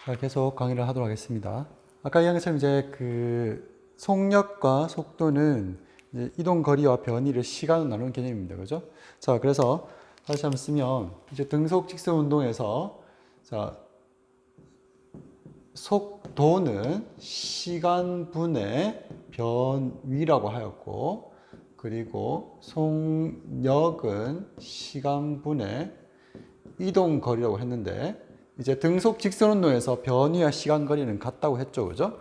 자, 계속 강의를 하도록 하겠습니다. 아까 이야기한 것처럼 이제 속력과 속도는 이제 이동 거리와 변이를 시간으로 나누는 개념입니다. 그죠? 자, 그래서 다시 한번 쓰면 이제 등속 직선 운동에서 자, 속도는 시간분의 변위라고 하였고, 그리고 속력은 시간분의 이동 거리라고 했는데, 이제 등속 직선 운동에서 변위와 시간 거리는 같다고 했죠. 그죠?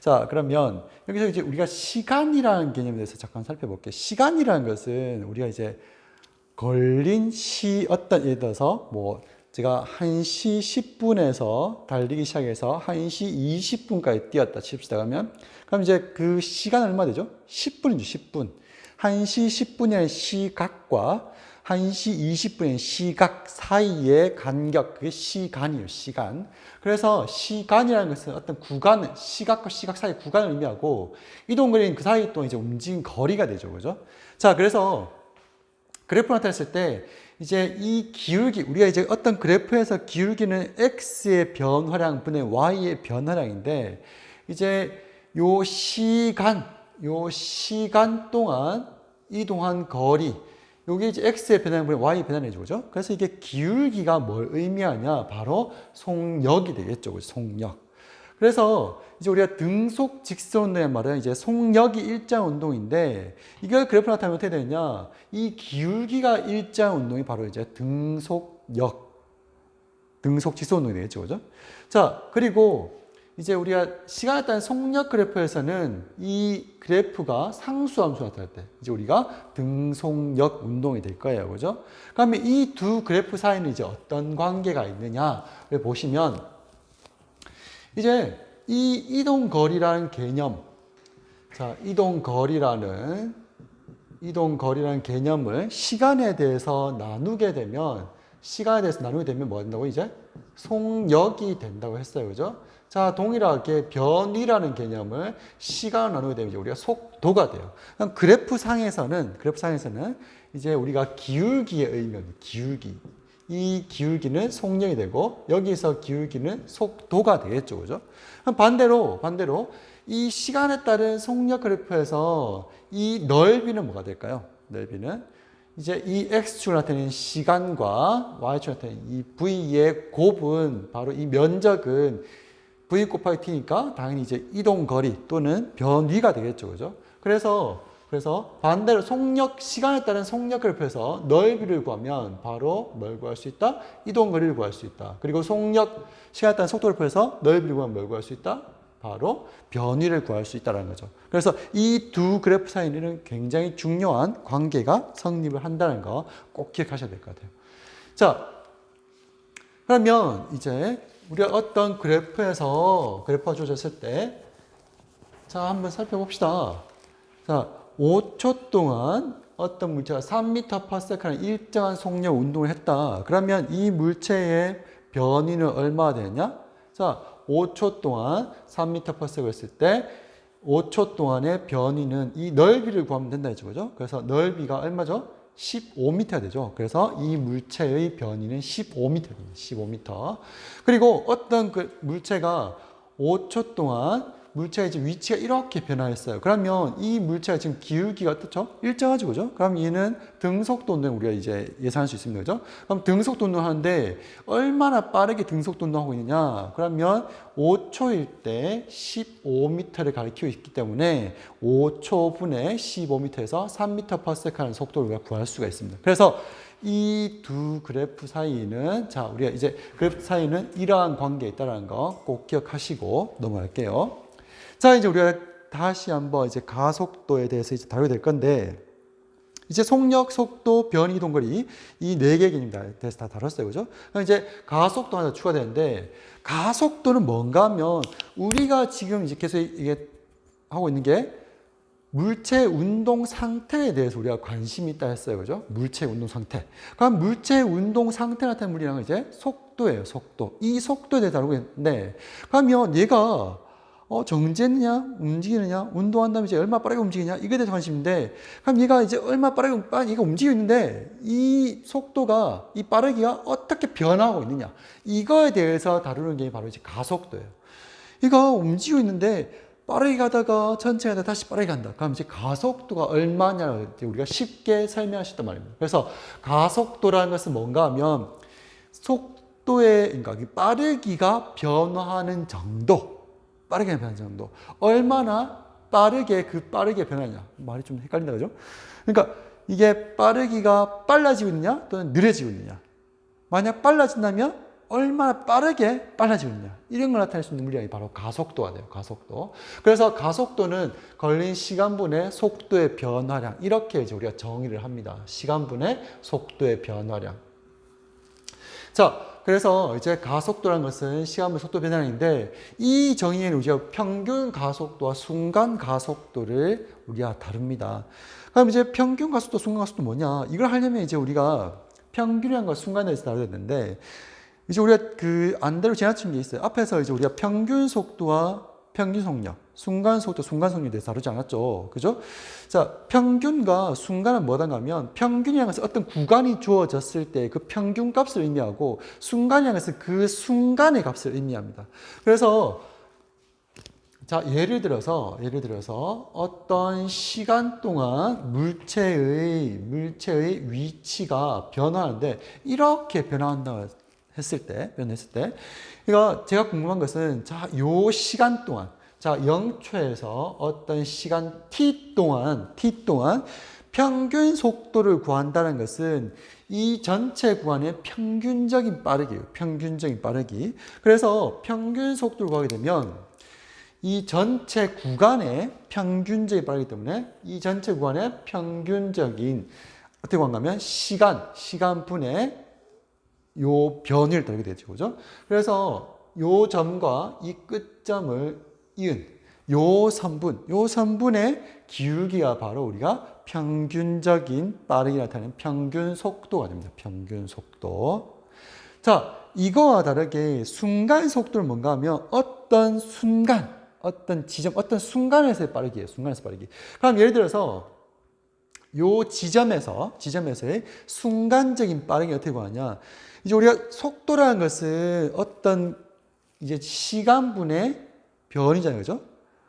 자, 그러면 여기서 이제 우리가 시간이라는 개념에 대해서 잠깐 살펴볼게요. 시간이라는 것은 우리가 이제 걸린 예를 들어서 제가 1시 10분에서 달리기 시작해서 1시 20분까지 뛰었다 칩시다. 그럼 이제 그 시간은 얼마 되죠? 10분이죠, 10분. 1시 10분의 시각과 1시 20분의 시각 사이의 간격, 그게 시간이에요, 시간. 그래서 시간이라는 것은 어떤 구간을, 시각과 시각 사이 구간을 의미하고, 이동거리는 그 사이 또 이제 움직인 거리가 되죠, 그죠? 자, 그래서 그래프 나타냈을 때, 이제 이 기울기, 우리가 이제 어떤 그래프에서 기울기는 x의 변화량 분의 y의 변화량인데, 이제 요 시간 동안 이동한 거리, 요게 이제 x의 변화량 분의 y의 변화량이죠, 그죠? 그래서 이게 기울기가 뭘 의미하냐? 바로 속력이 되겠죠, 그죠? 속력. 그래서 이제 우리가 등속 직선 운동의 말은 이제 속력이 일정 운동인데, 이걸 그래프 나타내면 어떻게 되느냐? 이 기울기가 일정 운동이 바로 이제 등속 직선 운동이 되겠죠, 그죠? 자, 그리고 이제 우리가 시간에 따른 속력 그래프에서는 이 그래프가 상수함수 나타날 때 이제 우리가 등속력 운동이 될 거예요, 그죠? 그러면 이 두 그래프 사이는 이제 어떤 관계가 있느냐를 보시면, 이제 이 이동거리라는 개념, 자, 이동거리라는 개념을 시간에 대해서 나누게 되면 뭐 된다고? 이제 속력이 된다고 했어요, 그죠? 자, 동일하게 변이라는 개념을 시간으로 나누게 되면 이제 우리가 속도가 돼요. 그럼 그래프 상에서는 이제 우리가 기울기의 의미는 기울기. 이 기울기는 속력이 되고, 여기서 기울기는 속도가 되겠죠, 그죠? 그럼 반대로 이 시간에 따른 속력 그래프에서 이 넓이는 뭐가 될까요? 넓이는 이제 이 x축을 나타내는 시간과 y축을 나타내는 이 v의 곱은, 바로 이 면적은 v 곱하기 t니까 당연히 이제 이동거리 또는 변위가 되겠죠, 그죠? 그래서 반대로 시간에 따른 속력 그래프에서 넓이를 구하면 바로 뭘 구할 수 있다? 이동거리를 구할 수 있다. 그리고 시간에 따른 속도 그래프에서 넓이를 구하면 뭘 구할 수 있다? 바로 변위를 구할 수 있다는 거죠. 그래서 이 두 그래프 사이에는 굉장히 중요한 관계가 성립을 한다는 거 꼭 기억하셔야 될 것 같아요. 자, 그러면 이제 우리가 어떤 그래프가 주어졌을 때, 자, 한번 살펴봅시다. 자, 5초 동안 어떤 물체가 3m/s라는 일정한 속력 운동을 했다. 그러면 이 물체의 변위는 얼마가 되느냐? 자, 5초 동안 3m/s를 했을 때 5초 동안의 변위는 이 넓이를 구하면 된다 했죠, 그죠? 그래서 넓이가 얼마죠? 15m가 되죠. 그래서 이 물체의 변위는 15m입니다. 15m. 그리고 어떤 그 물체가 5초 동안 물체의 이제 위치가 이렇게 변화했어요. 그러면 이 물체가 지금 기울기가 어떻죠? 일정하죠, 그죠? 그럼 얘는 등속도 운동 우리가 이제 예상할 수 있습니다, 그죠? 그럼 등속도 운동 하는데 얼마나 빠르게 등속도 운동하고 있느냐? 그러면 5초일 때 15m를 가리키고 있기 때문에 5초분의 15m에서 3m/s라는 속도를 우리가 구할 수가 있습니다. 그래서 이 두 그래프 사이는, 자, 우리가 이제 그래프 사이는 이러한 관계에 있다는 거 꼭 기억하시고 넘어갈게요. 자, 이제 우리가 다시 한번 이제 가속도에 대해서 이제 다루게 될 건데, 이제 속력, 속도, 변이, 이동거리 이 네 개의 개념에 대해서 다 다뤘어요, 그죠? 그럼 이제 가속도 하나 추가되는데, 가속도는 뭔가 하면 우리가 지금 이제 계속 이게 하고 있는 게 물체 운동 상태에 대해서 우리가 관심이 있다 했어요, 그죠? 물체 운동 상태. 그럼 물체 운동 상태 나타내는 물이란 건 이제 속도예요, 속도. 이 속도에 대해서 다루고 있는데, 그러면 얘가 정지했느냐, 움직이느냐, 운동한다면 이제 얼마 빠르게 움직이냐, 이거에 대해서 관심인데, 그럼 얘가 이제 얼마 빠르게, 얘가 움직이고 있는데, 이 속도가, 이 빠르기가 어떻게 변화하고 있느냐, 이거에 대해서 다루는 게 바로 이제 가속도예요. 이거 움직이고 있는데, 빠르게 가다가 천천히 가다가 다시 빠르게 간다. 그럼 이제 가속도가 얼마냐, 우리가 쉽게 설명할 수 있단 말입니다. 그래서 가속도라는 것은 뭔가 하면, 속도의, 그러니까 빠르기가 변화하는 정도, 빠르게 변하는 정도. 얼마나 빠르게 빠르게 변하냐. 말이 좀 헷갈린다, 그죠? 그러니까 이게 빠르기가 빨라지고 있느냐, 또는 느려지고 있느냐. 만약 빨라진다면 얼마나 빠르게 빨라지고 있느냐. 이런 걸 나타낼 수 있는 물량이 바로 가속도가 돼요, 가속도. 그래서 가속도는 걸린 시간분의 속도의 변화량. 이렇게 이제 우리가 정의를 합니다. 시간분의 속도의 변화량. 자, 그래서 이제 가속도라는 것은 시간분의 속도 변화량인데 이 정의에는 우리가 평균 가속도와 순간 가속도를 우리가 다룹니다. 그럼 이제 평균 가속도, 순간 가속도 뭐냐? 이걸 하려면 이제 우리가 평균이라는 걸 순간에 대해서 다뤄야 되는데 이제 우리가 그 안대로 지나친 게 있어요. 앞에서 이제 우리가 평균 속도와 평균 속력, 순간 속도, 순간 속력에 대해서 다루지 않았죠. 그죠? 자, 평균과 순간은 뭐든가 하면 평균이라는 것은 어떤 구간이 주어졌을 때 그 평균 값을 의미하고 순간이라는 것은 그 순간의 값을 의미합니다. 그래서 자, 예를 들어서 어떤 시간 동안 물체의 위치가 변화하는데 이렇게 변화한다 했을 때, 그러니까 제가 궁금한 것은 자, 요 시간 동안, 자, 0초에서 어떤 시간 t 동안 평균 속도를 구한다는 것은 이 전체 구간의 평균적인 빠르기예요. 평균적인 빠르기. 그래서 평균 속도를 구하게 되면 이 전체 구간의 평균적인 빠르기 때문에 이 전체 구간의 평균적인 어떻게 구한다면 시간분의 요 변을 더하게 되죠. 그죠? 그래서 요 점과 이 끝점을 이은 요 선분의 기울기가 바로 우리가 평균적인 빠르게 나타내는 평균 속도가 됩니다. 평균 속도. 자, 이거와 다르게 순간 속도는 뭔가 하면 어떤 순간, 어떤 지점, 어떤 순간에서의 빠르기예요. 순간에서 빠르기. 그럼 예를 들어서 요 지점에서의 순간적인 빠르기 어떻게 구하냐? 이제 우리가 속도라는 것은 어떤 이제 시간분의 변이잖아요. 그죠?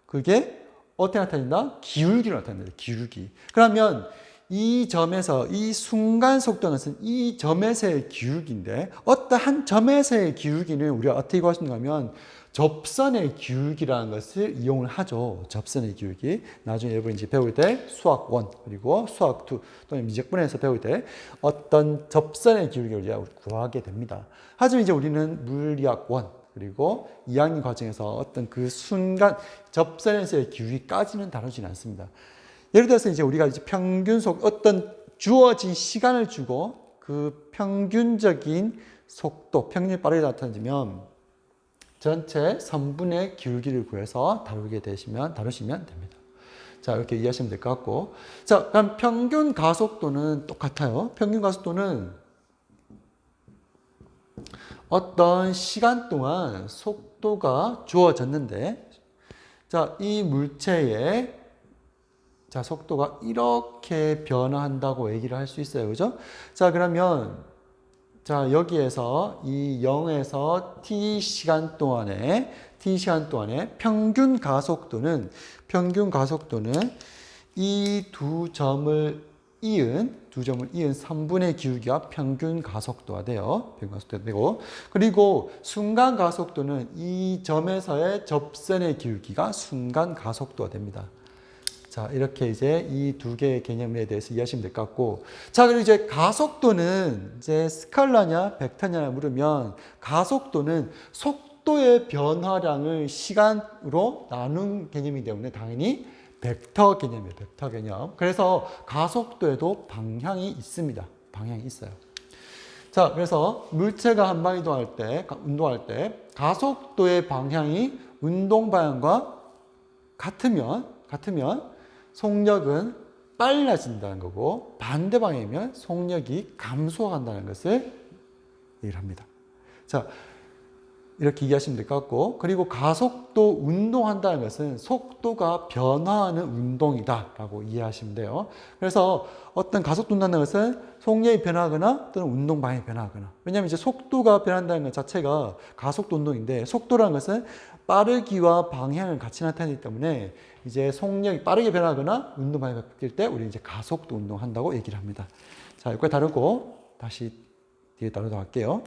그게 어떻게 나타낸다? 기울기로 나타낸다. 기울기. 그러면 이 점에서 이 순간 속도는 것은 이 점에서의 기울기인데 어떤 한 점에서의 기울기는 우리가 어떻게 구할 수 있는가 하면 접선의 기울기라는 것을 이용을 하죠. 접선의 기울기. 나중에 여러분 이제 배울 때 수학 1 그리고 수학 2 또는 미적분에서 배울 때 어떤 접선의 기울기를 우리가 구하게 됩니다. 하지만 이제 우리는 물리학 1 그리고 2학년 과정에서 어떤 그 순간 접선에서의 기울기까지는 다루지는 않습니다. 예를 들어서 이제 우리가 이제 어떤 주어진 시간을 주고 그 평균적인 속도, 평균 빠르게 나타내면 전체 선분의 기울기를 구해서 다루시면 됩니다. 자, 이렇게 이해하시면 될 것 같고. 자, 그럼 평균 가속도는 똑같아요. 평균 가속도는 어떤 시간 동안 속도가 주어졌는데, 자, 이 물체의 속도가 이렇게 변화한다고 얘기를 할 수 있어요. 그죠? 자, 그러면 자, 여기에서 이 0에서 t 시간 동안에 평균 가속도는 이 두 점을 이은 3분의 기울기가 평균 가속도가 돼요. 평균 가속도가 되고, 그리고 순간 가속도는 이 점에서의 접선의 기울기가 순간 가속도가 됩니다. 자, 이렇게 이제 이 두 개의 개념에 대해서 이해하시면 될 것 같고. 자, 그리고 이제 가속도는 이제 스칼라냐, 벡터냐 물으면 가속도는 속도의 변화량을 시간으로 나눈 개념이기 때문에 당연히 벡터 개념이에요. 벡터 개념. 그래서 가속도에도 방향이 있습니다. 방향이 있어요. 자, 그래서 물체가 한 방 운동할 때 가속도의 방향이 운동 방향과 같으면 속력은 빨라진다는 거고 반대 방향이면 속력이 감소한다는 것을 얘기를 합니다. 자, 이렇게 이해하시면 될 것 같고, 그리고 가속도 운동한다는 것은 속도가 변화하는 운동이다라고 이해하시면 돼요. 그래서 어떤 가속도 운동하는 것은 속력이 변하거나 또는 운동 방향이 변하거나. 왜냐하면 이제 속도가 변한다는 것 자체가 가속도 운동인데, 속도라는 것은 빠르기와 방향을 같이 나타내기 때문에 이제 속력이 빠르게 변하거나 운동 방향이 바뀔 때 우리 이제 가속도 운동한다고 얘기를 합니다. 자, 여기까지 다루고 다시 뒤에 따르도록 할게요.